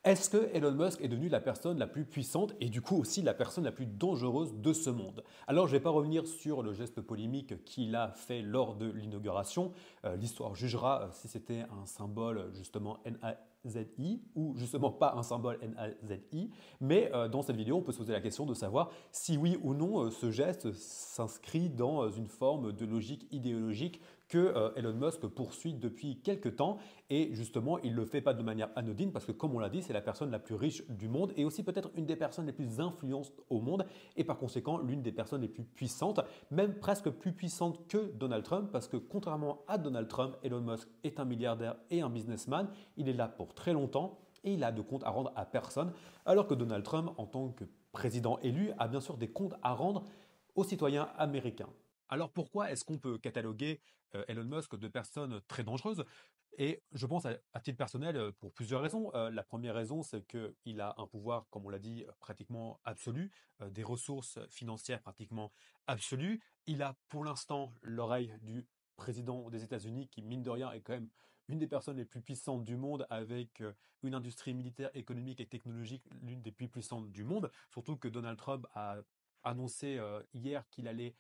Est-ce que Elon Musk est devenu la personne la plus puissante et du coup aussi la personne la plus dangereuse de ce monde? Alors je ne vais pas revenir sur le geste polémique qu'il a fait lors de l'inauguration. L'histoire jugera si c'était un symbole justement NAZI ou justement pas un symbole NAZI. Mais dans cette vidéo, on peut se poser la question de savoir si oui ou non ce geste s'inscrit dans une forme de logique idéologique que Elon Musk poursuit depuis quelques temps. Et justement, il ne le fait pas de manière anodine parce que, comme on l'a dit, c'est la personne la plus riche du monde et aussi peut-être une des personnes les plus influentes au monde et par conséquent l'une des personnes les plus puissantes, même presque plus puissante que Donald Trump parce que contrairement à Donald Trump, Elon Musk est un milliardaire et un businessman. Il est là pour très longtemps et il a de comptes à rendre à personne, alors que Donald Trump, en tant que président élu, a bien sûr des comptes à rendre aux citoyens américains. Alors pourquoi est-ce qu'on peut cataloguer Elon Musk de personne très dangereuse? Et je pense à titre personnel pour plusieurs raisons. La première raison, c'est qu'il a un pouvoir, comme on l'a dit, pratiquement absolu, des ressources financières pratiquement absolues. Il a pour l'instant l'oreille du président des États-Unis, qui mine de rien est quand même une des personnes les plus puissantes du monde, avec une industrie militaire, économique et technologique l'une des plus puissantes du monde. Surtout que Donald Trump a annoncé hier qu'il allait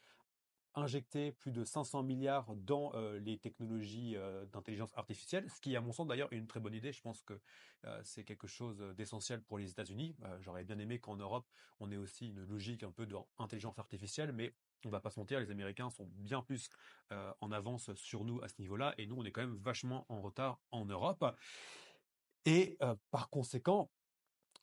injecter plus de 500 milliards dans les technologies d'intelligence artificielle, ce qui, à mon sens, d'ailleurs, est une très bonne idée. Je pense que c'est quelque chose d'essentiel pour les États-Unis. J'aurais bien aimé qu'en Europe, on ait aussi une logique un peu d'intelligence artificielle, mais on va pas se mentir, les Américains sont bien plus en avance sur nous à ce niveau-là, et nous, on est quand même vachement en retard en Europe. Et par conséquent,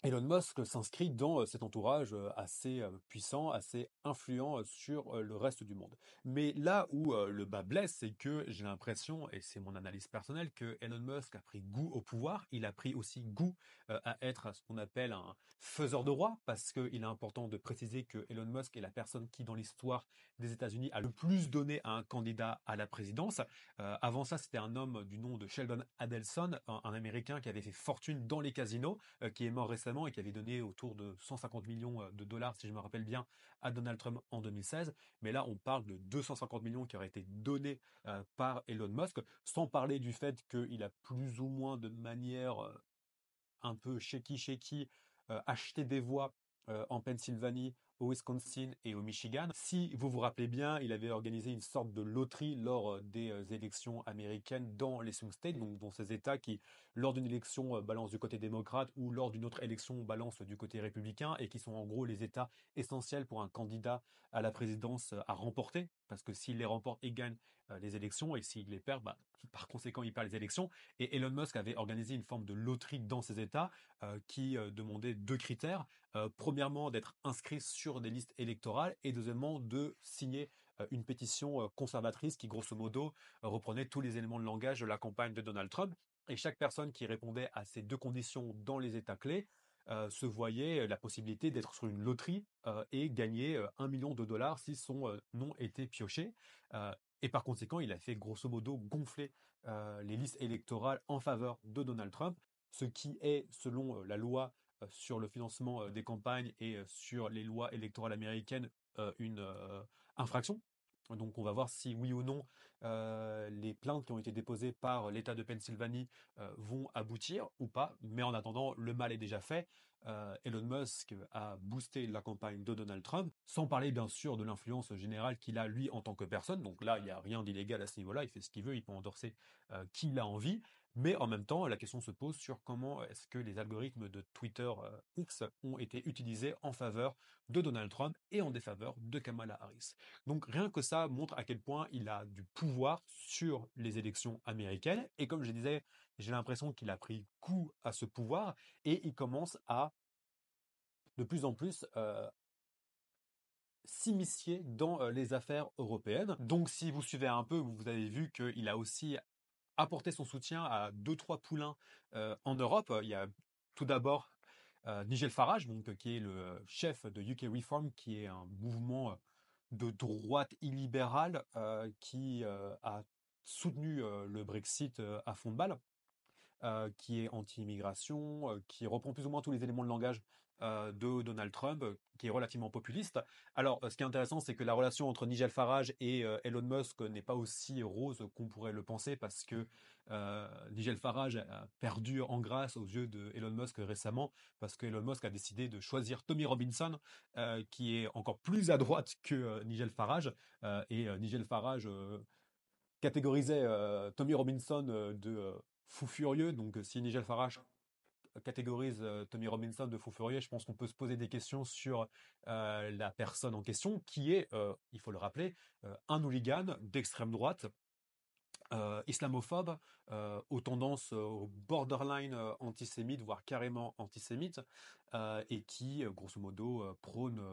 Elon Musk s'inscrit dans cet entourage assez puissant, assez influent sur le reste du monde. Mais là où le bas blesse, c'est que j'ai l'impression, et c'est mon analyse personnelle, que Elon Musk a pris goût au pouvoir. Il a pris aussi goût à être ce qu'on appelle un faiseur de roi, parce qu'il est important de préciser que Elon Musk est la personne qui, dans l'histoire des États-Unis, a le plus donné à un candidat à la présidence. Avant ça, c'était un homme du nom de Sheldon Adelson, un Américain qui avait fait fortune dans les casinos, qui est mort récemment et qui avait donné autour de 150 millions de dollars, si je me rappelle bien, à Donald Trump en 2016. Mais là, on parle de 250 millions qui auraient été donnés par Elon Musk, sans parler du fait qu'il a plus ou moins de manière un peu shaky, acheté des voix en Pennsylvanie, au Wisconsin et au Michigan. Si vous vous rappelez bien, il avait organisé une sorte de loterie lors des élections américaines dans les swing states, donc dans ces États qui, lors d'une élection, balancent du côté démocrate ou lors d'une autre élection, balancent du côté républicain et qui sont en gros les États essentiels pour un candidat à la présidence à remporter. Parce que s'il les remporte, il gagne les élections et s'il les perd, bah, par conséquent, il perd les élections. Et Elon Musk avait organisé une forme de loterie dans ces États qui demandait deux critères. Premièrement, d'être inscrit sur des listes électorales et deuxièmement, de signer une pétition conservatrice qui, grosso modo, reprenait tous les éléments de langage de la campagne de Donald Trump. Et chaque personne qui répondait à ces deux conditions dans les États clés se voyait la possibilité d'être sur une loterie et gagner 1 million de dollars si son nom était pioché. Euh, et par conséquent, il a fait grosso modo gonfler les listes électorales en faveur de Donald Trump, ce qui est, selon la loi sur le financement des campagnes et sur les lois électorales américaines, une infraction. Donc on va voir si oui ou non les plaintes qui ont été déposées par l'État de Pennsylvanie vont aboutir ou pas. Mais en attendant, le mal est déjà fait. Elon Musk a boosté la campagne de Donald Trump, sans parler bien sûr de l'influence générale qu'il a lui en tant que personne. Donc là, il n'y a rien d'illégal à ce niveau-là, il fait ce qu'il veut, il peut endorser qui il a envie. Mais en même temps, la question se pose sur comment est-ce que les algorithmes de Twitter X ont été utilisés en faveur de Donald Trump et en défaveur de Kamala Harris. Donc rien que ça montre à quel point il a du pouvoir sur les élections américaines. Et comme je disais, j'ai l'impression qu'il a pris goût à ce pouvoir et il commence à de plus en plus s'immiscer dans les affaires européennes. Donc si vous suivez un peu, vous avez vu qu'il a aussi apporté son soutien à deux, trois poulains en Europe. Il y a tout d'abord Nigel Farage, donc, qui est le chef de UK Reform, qui est un mouvement de droite illibérale qui a soutenu le Brexit à fond de balle. qui est anti-immigration, qui reprend plus ou moins tous les éléments de langage de Donald Trump, qui est relativement populiste. Alors, ce qui est intéressant, c'est que la relation entre Nigel Farage et Elon Musk n'est pas aussi rose qu'on pourrait le penser, parce que Nigel Farage a perdu en grâce aux yeux de Elon Musk récemment, parce que Elon Musk a décidé de choisir Tommy Robinson, qui est encore plus à droite que Nigel Farage. Nigel Farage catégorisait Tommy Robinson de fou furieux. Donc, si Nigel Farage catégorise Tommy Robinson de fou furieux, je pense qu'on peut se poser des questions sur la personne en question, qui est, il faut le rappeler, un hooligan d'extrême droite, islamophobe, aux tendances borderline antisémites, voire carrément antisémites, et qui, grosso modo, prône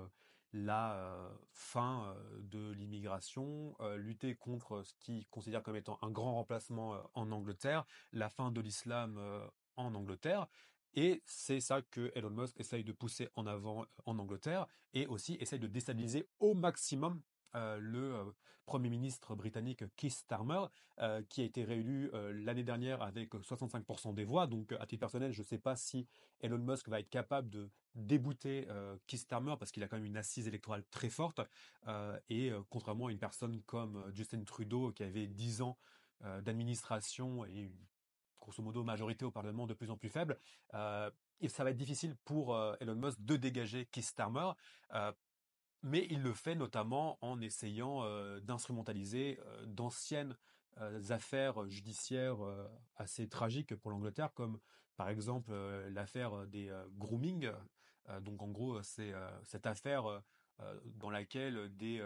la fin de l'immigration, lutter contre ce qu'il considère comme étant un grand remplacement en Angleterre, la fin de l'islam en Angleterre. Et c'est ça que Elon Musk essaye de pousser en avant en Angleterre, et aussi essaye de déstabiliser au maximum le Premier ministre britannique Keir Starmer, qui a été réélu l'année dernière avec 65% des voix. Donc, à titre personnel, je ne sais pas si Elon Musk va être capable de débouter Keir Starmer, parce qu'il a quand même une assise électorale très forte. Contrairement à une personne comme Justin Trudeau, qui avait 10 ans d'administration et une grosso modo majorité au Parlement de plus en plus faible, et ça va être difficile pour Elon Musk de dégager Keir Starmer. Euh, mais il le fait notamment en essayant d'instrumentaliser d'anciennes affaires judiciaires assez tragiques pour l'Angleterre, comme par exemple l'affaire des grooming. Donc en gros, c'est cette affaire dans laquelle des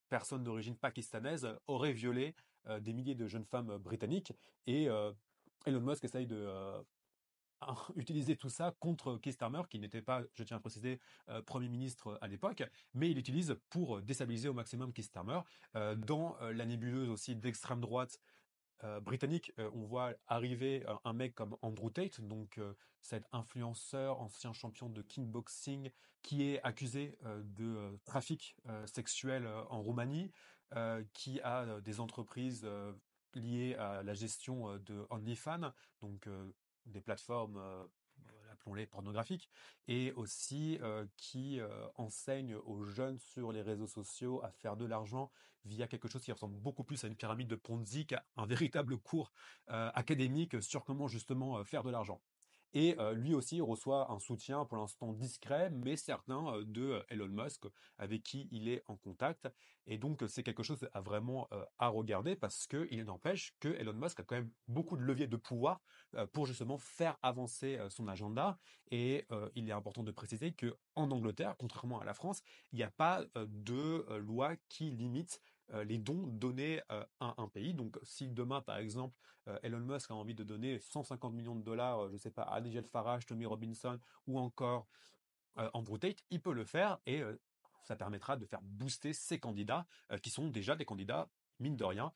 personnes d'origine pakistanaise auraient violé des milliers de jeunes femmes britanniques. Et Elon Musk essaye de utiliser tout ça contre Keir Starmer, qui n'était pas, je tiens à préciser, Premier ministre à l'époque, mais il l'utilise pour déstabiliser au maximum Keir Starmer. Dans la nébuleuse aussi d'extrême droite britannique, on voit arriver un mec comme Andrew Tate, donc cet influenceur, ancien champion de kickboxing, qui est accusé de trafic sexuel en Roumanie, qui a des entreprises liées à la gestion de OnlyFans, donc des plateformes, appelons-les pornographiques, et aussi qui enseigne aux jeunes sur les réseaux sociaux à faire de l'argent via quelque chose qui ressemble beaucoup plus à une pyramide de Ponzi qu'à un véritable cours académique sur comment justement faire de l'argent. Et lui aussi reçoit un soutien pour l'instant discret, mais certain, de Elon Musk, avec qui il est en contact. Et donc c'est quelque chose à vraiment à regarder, parce qu'il n'empêche que Elon Musk a quand même beaucoup de leviers de pouvoir pour justement faire avancer son agenda. Et il est important de préciser que en Angleterre, contrairement à la France, il n'y a pas de loi qui limite les dons donnés à un pays. Donc, si demain, par exemple, Elon Musk a envie de donner 150 millions de dollars, je ne sais pas, à Nigel Farage, Tommy Robinson ou encore Andrew Tate, il peut le faire, et ça permettra de faire booster ces candidats qui sont déjà des candidats, mine de rien,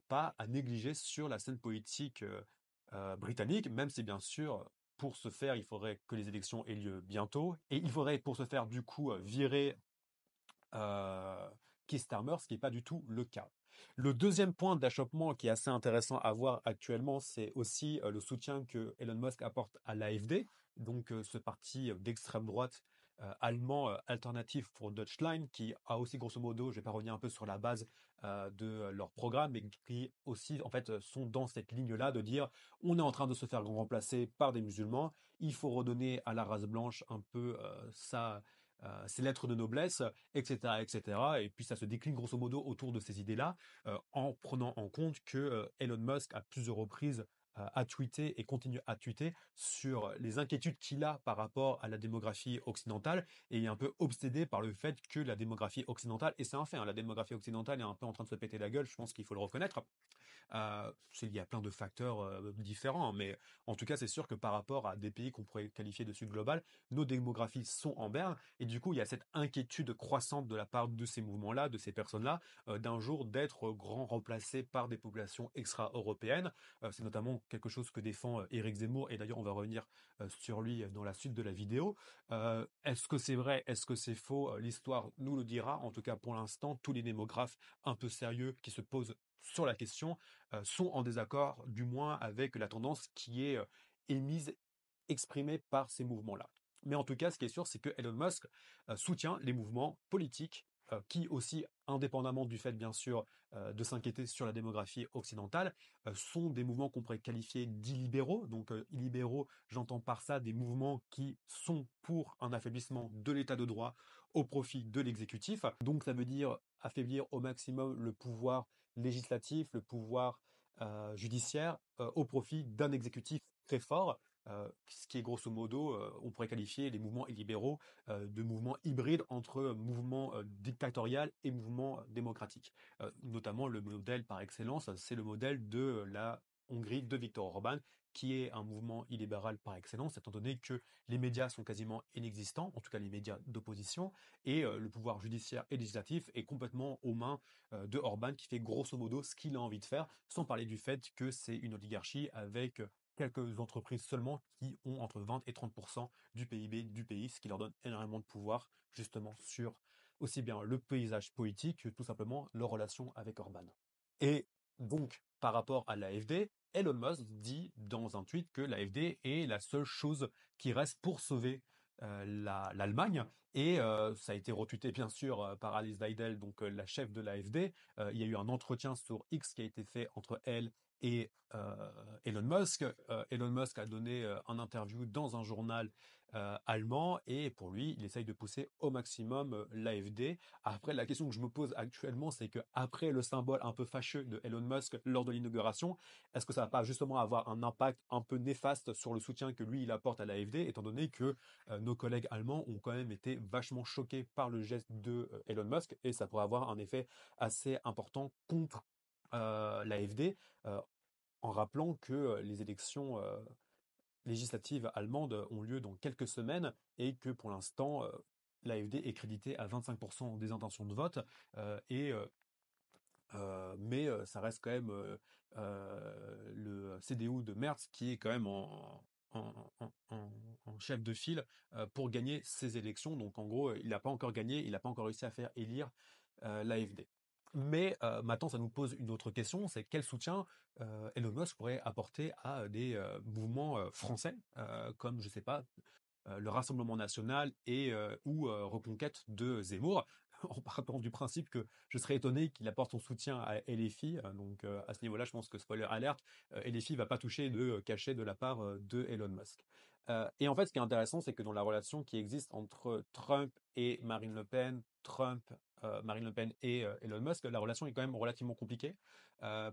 pas à négliger sur la scène politique britannique, même si bien sûr, pour ce faire, il faudrait que les élections aient lieu bientôt, et il faudrait pour ce faire du coup virer Keir Starmer, ce qui n'est pas du tout le cas. Le deuxième point d'achoppement qui est assez intéressant à voir actuellement, c'est aussi le soutien que Elon Musk apporte à l'AfD, donc ce parti d'extrême droite allemand alternatif pour Deutschland, qui a aussi grosso modo, je vais pas revenir un peu sur la base de leur programme, mais qui aussi en fait sont dans cette ligne-là de dire on est en train de se faire remplacer par des musulmans, il faut redonner à la race blanche un peu ses lettres de noblesse, etc., etc. Et cetera. Et puis ça se décline grosso modo autour de ces idées-là, en prenant en compte que Elon Musk, à plusieurs reprises, a tweeté et continue à tweeter sur les inquiétudes qu'il a par rapport à la démographie occidentale, et il est un peu obsédé par le fait que la démographie occidentale, et c'est un fait, hein, la démographie occidentale est un peu en train de se péter la gueule, je pense qu'il faut le reconnaître. Il y a plein de facteurs différents, hein, mais en tout cas, c'est sûr que par rapport à des pays qu'on pourrait qualifier de sud global, nos démographies sont en berne, et du coup, il y a cette inquiétude croissante de la part de ces mouvements-là, de ces personnes-là, d'un jour d'être grand remplacés par des populations extra-européennes. C'est notamment quelque chose que défend Éric Zemmour, et d'ailleurs on va revenir sur lui dans la suite de la vidéo. Est-ce que c'est vrai? Est-ce que c'est faux? L'histoire nous le dira. En tout cas, pour l'instant, tous les démographes un peu sérieux qui se posent sur la question sont en désaccord, du moins avec la tendance qui est émise, exprimée par ces mouvements-là. Mais en tout cas, ce qui est sûr, c'est que Elon Musk soutient les mouvements politiques qui aussi, indépendamment du fait bien sûr de s'inquiéter sur la démographie occidentale, sont des mouvements qu'on pourrait qualifier d'illibéraux. Donc illibéraux, j'entends par ça des mouvements qui sont pour un affaiblissement de l'état de droit au profit de l'exécutif. Donc ça veut dire affaiblir au maximum le pouvoir législatif, le pouvoir judiciaire au profit d'un exécutif très fort. Ce qui est grosso modo, on pourrait qualifier les mouvements illibéraux de mouvements hybrides entre mouvements dictatorial et mouvements démocratiques. Notamment le modèle par excellence, c'est le modèle de la Hongrie de Viktor Orban, qui est un mouvement illibéral par excellence, étant donné que les médias sont quasiment inexistants, en tout cas les médias d'opposition, et le pouvoir judiciaire et législatif est complètement aux mains de Orban, qui fait grosso modo ce qu'il a envie de faire, sans parler du fait que c'est une oligarchie avec quelques entreprises seulement qui ont entre 20 et 30% du PIB du pays, ce qui leur donne énormément de pouvoir justement sur aussi bien le paysage politique que tout simplement leur relation avec Orban. Et donc, par rapport à l'AfD, Elon Musk dit dans un tweet que l'AfD est la seule chose qui reste pour sauver l'Allemagne. Et ça a été retweeté bien sûr par Alice Weidel, donc la chef de l'AfD. Il y a eu un entretien sur X qui a été fait entre elle et Elon Musk. Elon Musk a donné un interview dans un journal allemand, et pour lui, il essaye de pousser au maximum l'AfD. Après, la question que je me pose actuellement, c'est que après le symbole un peu fâcheux de Elon Musk lors de l'inauguration, est-ce que ça va pas justement avoir un impact un peu néfaste sur le soutien que lui il apporte à l'AfD, étant donné que nos collègues allemands ont quand même été vachement choqués par le geste de Elon Musk, et ça pourrait avoir un effet assez important contre l'AfD, en rappelant que les élections législatives allemandes ont lieu dans quelques semaines, et que pour l'instant, l'AfD est créditée à 25% des intentions de vote, mais ça reste quand même le CDU de Merz qui est quand même en chef de file pour gagner ces élections. Donc en gros, il n'a pas encore gagné, il n'a pas encore réussi à faire élire l'AfD. Mais maintenant, ça nous pose une autre question, c'est quel soutien Elon Musk pourrait apporter à des mouvements français, comme, je sais pas, le Rassemblement national et ou Reconquête de Zemmour, en partant du principe que je serais étonné qu'il apporte son soutien à LFI. Donc à ce niveau-là, je pense que spoiler alert, LFI va pas toucher de cachet de la part de Elon Musk. Et en fait, ce qui est intéressant, c'est que dans la relation qui existe entre Trump et Marine Le Pen, Marine Le Pen et Elon Musk, la relation est quand même relativement compliquée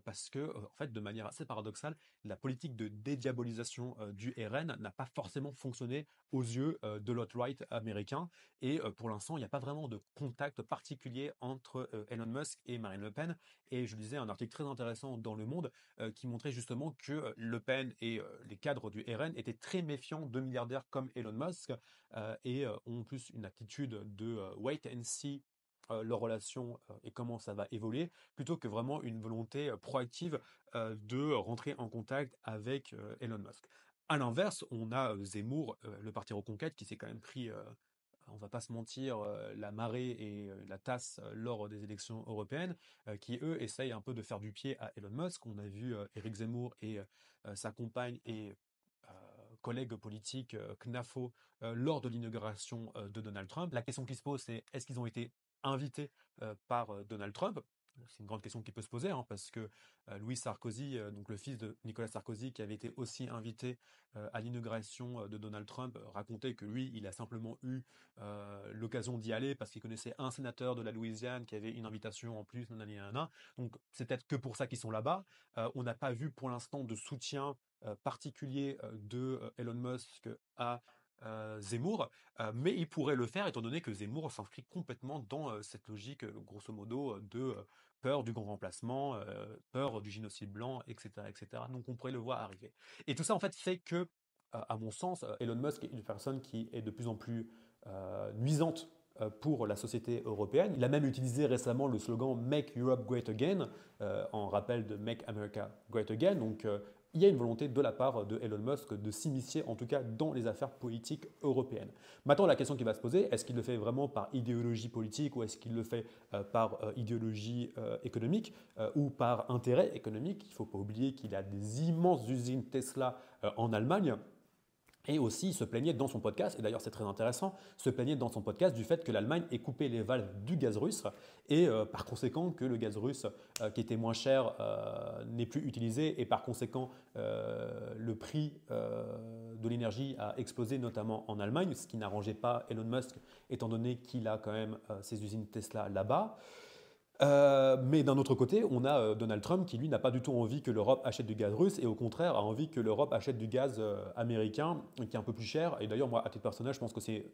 parce que, en fait, de manière assez paradoxale, la politique de dédiabolisation du RN n'a pas forcément fonctionné aux yeux de l'alt-right américain. Et pour l'instant, il n'y a pas vraiment de contact particulier entre Elon Musk et Marine Le Pen. Et je lisais un article très intéressant dans Le Monde qui montrait justement que Le Pen et les cadres du RN étaient très méfiants de milliardaires comme Elon Musk et ont plus une attitude de wait and see leur relation et comment ça va évoluer, plutôt que vraiment une volonté proactive de rentrer en contact avec Elon Musk. À l'inverse, on a Zemmour, le parti Reconquête, qui s'est quand même pris, on va pas se mentir, la marée et la tasse lors des élections européennes, qui eux essayent un peu de faire du pied à Elon Musk. On a vu Éric Zemmour et sa compagne et collègue politique CNAFO lors de l'inauguration de Donald Trump. La question qui se pose, c'est est-ce qu'ils ont été invités par Donald Trump? C'est une grande question qui peut se poser, hein, parce que Louis Sarkozy, donc le fils de Nicolas Sarkozy, qui avait été aussi invité à l'inauguration de Donald Trump, racontait que lui, il a simplement eu l'occasion d'y aller parce qu'il connaissait un sénateur de la Louisiane qui avait une invitation en plus, nanani, nanana. Donc c'est peut-être que pour ça qu'ils sont là-bas. On n'a pas vu pour l'instant de soutien particulier de Elon Musk à Zemmour, mais il pourrait le faire étant donné que Zemmour s'inscrit complètement dans cette logique, grosso modo, de peur du grand remplacement, peur du génocide blanc, etc., etc. Donc on pourrait le voir arriver. Et tout ça en fait fait que, à mon sens, Elon Musk est une personne qui est de plus en plus nuisante pour la société européenne. Il a même utilisé récemment le slogan Make Europe Great Again, en rappel de Make America Great Again. Donc il y a une volonté de la part de Elon Musk de s'immiscer en tout cas dans les affaires politiques européennes. Maintenant, la question qui va se poser, est-ce qu'il le fait vraiment par idéologie politique ou est-ce qu'il le fait par idéologie économique ou par intérêt économique? Il ne faut pas oublier qu'il a des immenses usines Tesla en Allemagne. Et aussi, il se plaignait dans son podcast, et d'ailleurs c'est très intéressant, se plaignait dans son podcast du fait que l'Allemagne ait coupé les valves du gaz russe et par conséquent que le gaz russe qui était moins cher n'est plus utilisé et par conséquent le prix de l'énergie a explosé notamment en Allemagne, ce qui n'arrangeait pas Elon Musk étant donné qu'il a quand même ses usines Tesla là-bas. Mais d'un autre côté, on a Donald Trump qui, lui, n'a pas du tout envie que l'Europe achète du gaz russe et au contraire a envie que l'Europe achète du gaz américain qui est un peu plus cher. Et d'ailleurs, moi, à titre personnel, je pense que c'est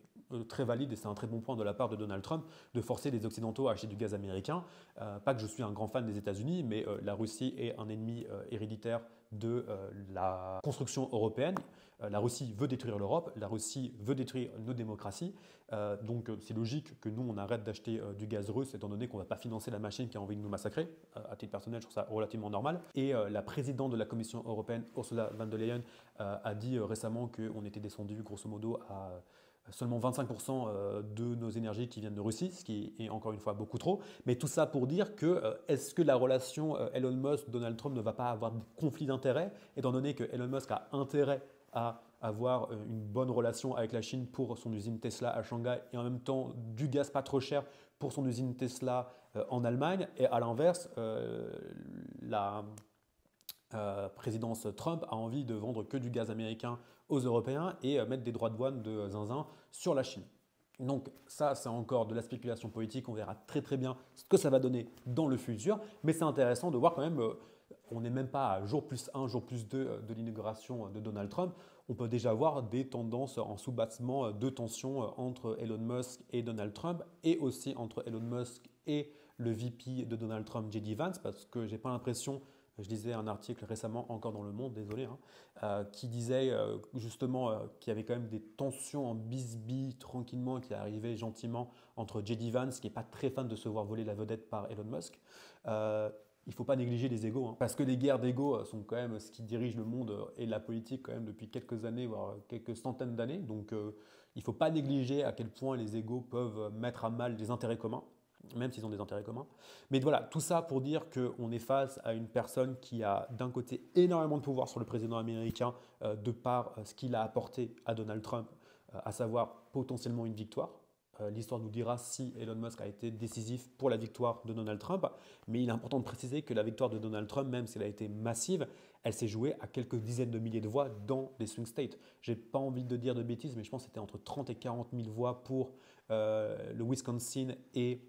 très valide et c'est un très bon point de la part de Donald Trump de forcer les Occidentaux à acheter du gaz américain. Pas que je suis un grand fan des États-Unis, mais la Russie est un ennemi héréditaire de la construction européenne. La Russie veut détruire l'Europe, la Russie veut détruire nos démocraties. Donc c'est logique que nous, on arrête d'acheter du gaz russe, étant donné qu'on ne va pas financer la machine qui a envie de nous massacrer. À titre personnel, je trouve ça relativement normal. Et la présidente de la Commission européenne, Ursula von der Leyen, a dit récemment qu'on était descendu grosso modo à seulement 25% de nos énergies qui viennent de Russie, ce qui est encore une fois beaucoup trop. Mais tout ça pour dire que est-ce que la relation Elon Musk-Donald Trump ne va pas avoir de conflit d'intérêts, étant donné que Elon Musk a intérêt à avoir une bonne relation avec la Chine pour son usine Tesla à Shanghai et en même temps du gaz pas trop cher pour son usine Tesla en Allemagne. Et à l'inverse, la présidence Trump a envie de vendre que du gaz américain aux Européens et mettre des droits de douane de zinzin sur la Chine. Donc ça, c'est encore de la spéculation politique. On verra très très bien ce que ça va donner dans le futur. Mais c'est intéressant de voir quand même, on n'est même pas à jour plus 1, jour plus 2 de l'inauguration de Donald Trump. On peut déjà voir des tendances en sous-bassement de tensions entre Elon Musk et Donald Trump et aussi entre Elon Musk et le VP de Donald Trump, J.D. Vance, parce que j'ai pas l'impression. Je lisais un article récemment, encore dans Le Monde, désolé, qui disait justement qu'il y avait quand même des tensions en bisbille tranquillement qui arrivaient gentiment entre J.D. Vance, qui n'est pas très fan de se voir voler la vedette par Elon Musk. Il ne faut pas négliger les égos, parce que les guerres d'égos sont quand même ce qui dirige le monde et la politique quand même depuis quelques années, voire quelques centaines d'années. Donc il ne faut pas négliger à quel point les égos peuvent mettre à mal les intérêts communs, même s'ils ont des intérêts communs. Mais voilà, tout ça pour dire qu'on est face à une personne qui a d'un côté énormément de pouvoir sur le président américain de par ce qu'il a apporté à Donald Trump, à savoir potentiellement une victoire. L'histoire nous dira si Elon Musk a été décisif pour la victoire de Donald Trump, mais il est important de préciser que la victoire de Donald Trump, même si elle a été massive, elle s'est jouée à quelques dizaines de milliers de voix dans les swing states. Je n'ai pas envie de dire de bêtises, mais je pense que c'était entre 30 et 40 000 voix pour le Wisconsin et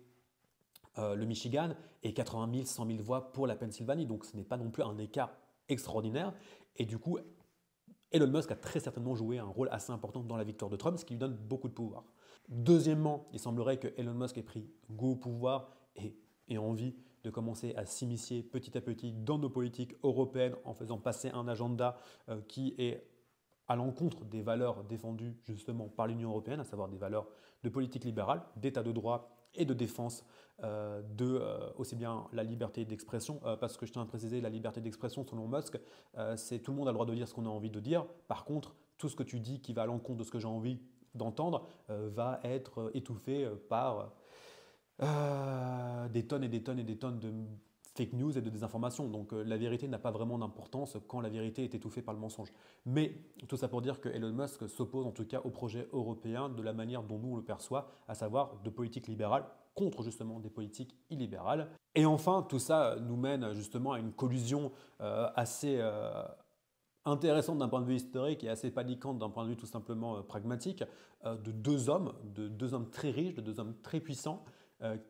le Michigan et 80 000, 100 000 voix pour la Pennsylvanie. Donc ce n'est pas non plus un écart extraordinaire. Et du coup, Elon Musk a très certainement joué un rôle assez important dans la victoire de Trump, ce qui lui donne beaucoup de pouvoir. Deuxièmement, il semblerait que Elon Musk ait pris goût au pouvoir et envie de commencer à s'immiscer petit à petit dans nos politiques européennes en faisant passer un agenda qui est à l'encontre des valeurs défendues justement par l'Union européenne, à savoir des valeurs de politique libérale, d'état de droit et de défense aussi bien la liberté d'expression, parce que je tiens à préciser, la liberté d'expression selon Musk, c'est tout le monde a le droit de dire ce qu'on a envie de dire. Par contre, tout ce que tu dis qui va à l'encontre de ce que j'ai envie d'entendre va être étouffé par des tonnes et des tonnes et des tonnes de fake news et de désinformation. Donc la vérité n'a pas vraiment d'importance quand la vérité est étouffée par le mensonge. Mais tout ça pour dire que Elon Musk s'oppose en tout cas au projet européen de la manière dont nous on le perçoit, à savoir de politique libérale contre justement des politiques illibérales. Et enfin, tout ça nous mène justement à une collusion assez intéressante d'un point de vue historique et assez paniquante d'un point de vue tout simplement pragmatique, de deux hommes très riches, de deux hommes très puissants,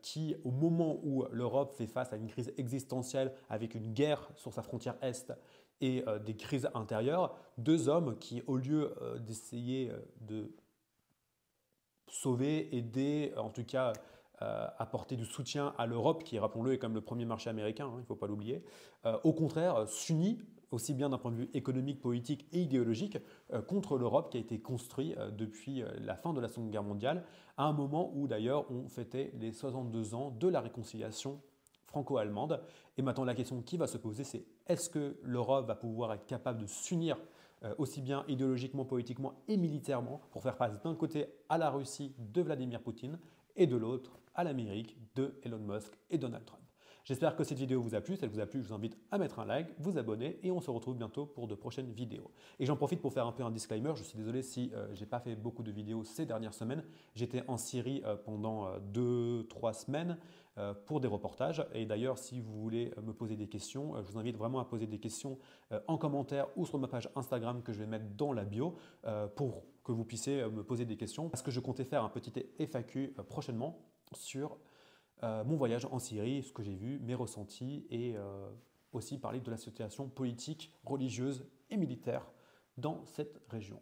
qui, au moment où l'Europe fait face à une crise existentielle avec une guerre sur sa frontière Est et des crises intérieures, deux hommes qui, au lieu d'essayer de sauver, aider, en tout cas apporter du soutien à l'Europe, qui, rappelons-le, est comme le premier marché américain, il ne faut pas l'oublier, au contraire, s'unit aussi bien d'un point de vue économique, politique et idéologique, contre l'Europe qui a été construite depuis la fin de la Seconde Guerre mondiale, à un moment où d'ailleurs on fêtait les 62 ans de la réconciliation franco-allemande. Et maintenant, la question qui va se poser, c'est est-ce que l'Europe va pouvoir être capable de s'unir aussi bien idéologiquement, politiquement et militairement pour faire face d'un côté à la Russie de Vladimir Poutine et de l'autre à l'Amérique de Elon Musk et Donald Trump. J'espère que cette vidéo vous a plu. Si elle vous a plu, je vous invite à mettre un like, vous abonner et on se retrouve bientôt pour de prochaines vidéos. Et j'en profite pour faire un peu un disclaimer. Je suis désolé si je n'ai pas fait beaucoup de vidéos ces dernières semaines. J'étais en Syrie pendant 2-3 semaines pour des reportages. Et d'ailleurs, si vous voulez me poser des questions, je vous invite vraiment à poser des questions en commentaire ou sur ma page Instagram que je vais mettre dans la bio pour que vous puissiez me poser des questions. Parce que je comptais faire un petit FAQ prochainement sur mon voyage en Syrie, ce que j'ai vu, mes ressentis et aussi parler de la situation politique, religieuse et militaire dans cette région.